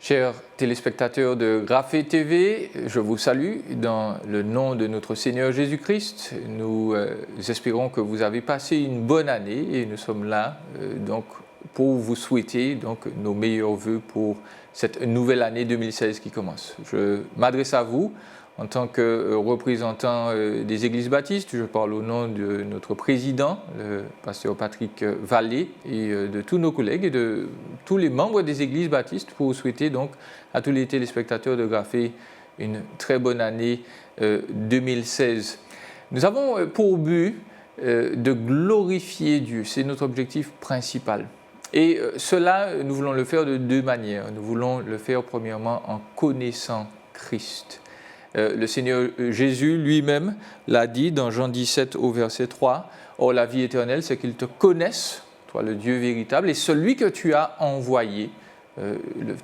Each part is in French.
Chers téléspectateurs de Graphée TV, je vous salue dans le nom de notre Seigneur Jésus-Christ. Nous espérons que vous avez passé une bonne année et nous sommes là donc pour vous souhaiter donc nos meilleurs vœux pour cette nouvelle année 2016 qui commence. Je m'adresse à vous en tant que représentant des Églises baptistes. Je parle au nom de notre président, le pasteur Patrick Vallée, et de tous nos collègues et de tous les membres des Églises baptistes pour vous souhaiter donc à tous les téléspectateurs de Graphée une très bonne année 2016. Nous avons pour but de glorifier Dieu, c'est notre objectif principal. Et cela, nous voulons le faire de deux manières. Nous voulons le faire premièrement en connaissant Christ. Le Seigneur Jésus lui-même l'a dit dans Jean 17 au verset 3, « Or la vie éternelle, c'est qu'ils te connaissent, toi le Dieu véritable, et celui que tu as envoyé,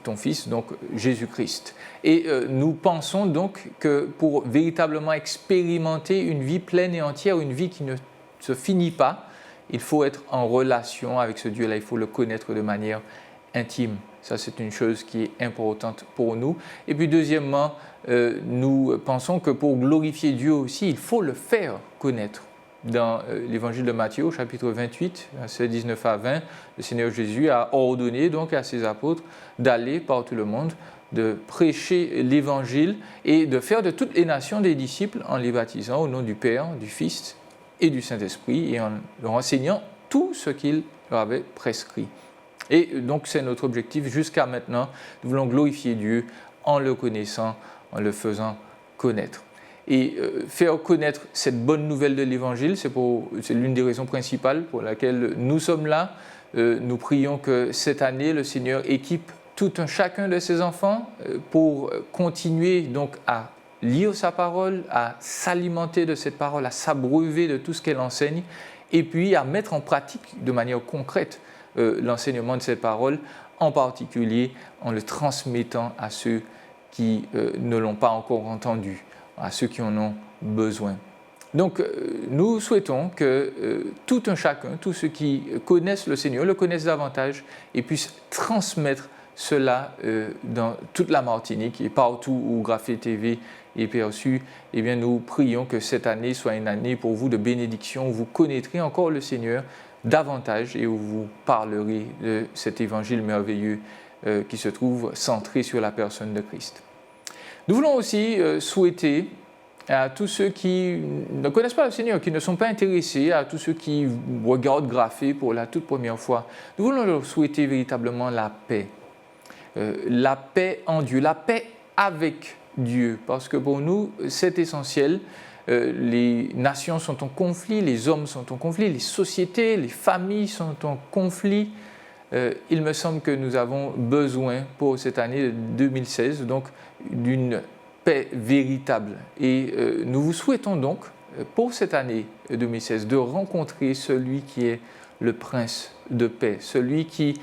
ton Fils, donc Jésus-Christ. » Et nous pensons donc que pour véritablement expérimenter une vie pleine et entière, une vie qui ne se finit pas, il faut être en relation avec ce Dieu-là, il faut le connaître de manière intime. Ça, c'est une chose qui est importante pour nous. Et puis, deuxièmement, nous pensons que pour glorifier Dieu aussi, il faut le faire connaître. Dans l'évangile de Matthieu, chapitre 28, versets 19 à 20, le Seigneur Jésus a ordonné donc à ses apôtres d'aller par tout le monde, de prêcher l'évangile et de faire de toutes les nations des disciples en les baptisant au nom du Père, du Fils et du Saint-Esprit et en leur enseignant tout ce qu'il leur avait prescrit. Et donc c'est notre objectif jusqu'à maintenant. Nous voulons glorifier Dieu en le connaissant, en le faisant connaître. Et faire connaître cette bonne nouvelle de l'Évangile, c'est l'une des raisons principales pour laquelle nous sommes là. Nous prions que cette année, le Seigneur équipe tout un chacun de ses enfants pour continuer donc à lire sa parole, à s'alimenter de cette parole, à s'abreuver de tout ce qu'elle enseigne, et puis à mettre en pratique de manière concrète l'enseignement de cette parole, en particulier en le transmettant à ceux qui ne l'ont pas encore entendu, à ceux qui en ont besoin. Donc, nous souhaitons que tout un chacun, tous ceux qui connaissent le Seigneur, le connaissent davantage et puissent transmettre cela dans toute la Martinique et partout où Graphée TV est perçu. Eh bien, nous prions que cette année soit une année pour vous de bénédiction, où vous connaîtrez encore le Seigneur davantage et où vous parlerez de cet évangile merveilleux qui se trouve centré sur la personne de Christ. Nous voulons aussi souhaiter à tous ceux qui ne connaissent pas le Seigneur, qui ne sont pas intéressés, à tous ceux qui regardent Graphée pour la toute première fois, nous voulons leur souhaiter véritablement la paix en Dieu, la paix avec Dieu, parce que pour nous, c'est essentiel. Les nations sont en conflit, les hommes sont en conflit, les sociétés, les familles sont en conflit. Il me semble que nous avons besoin pour cette année 2016 donc d'une paix véritable. Et nous vous souhaitons donc pour cette année 2016 de rencontrer celui qui est le Prince de paix, celui qui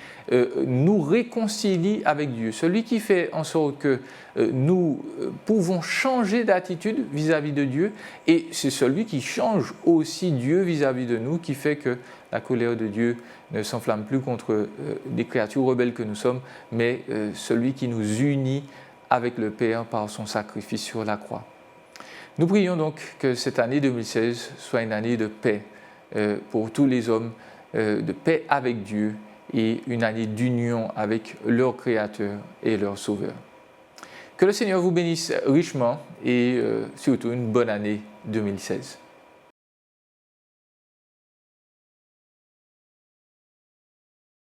nous réconcilie avec Dieu, celui qui fait en sorte que nous pouvons changer d'attitude vis-à-vis de Dieu, et c'est celui qui change aussi Dieu vis-à-vis de nous, qui fait que la colère de Dieu ne s'enflamme plus contre des créatures rebelles que nous sommes, mais celui qui nous unit avec le Père par son sacrifice sur la croix. Nous prions donc que cette année 2016 soit une année de paix pour tous les hommes, de paix avec Dieu et une année d'union avec leur Créateur et leur Sauveur. Que le Seigneur vous bénisse richement et surtout une bonne année 2016.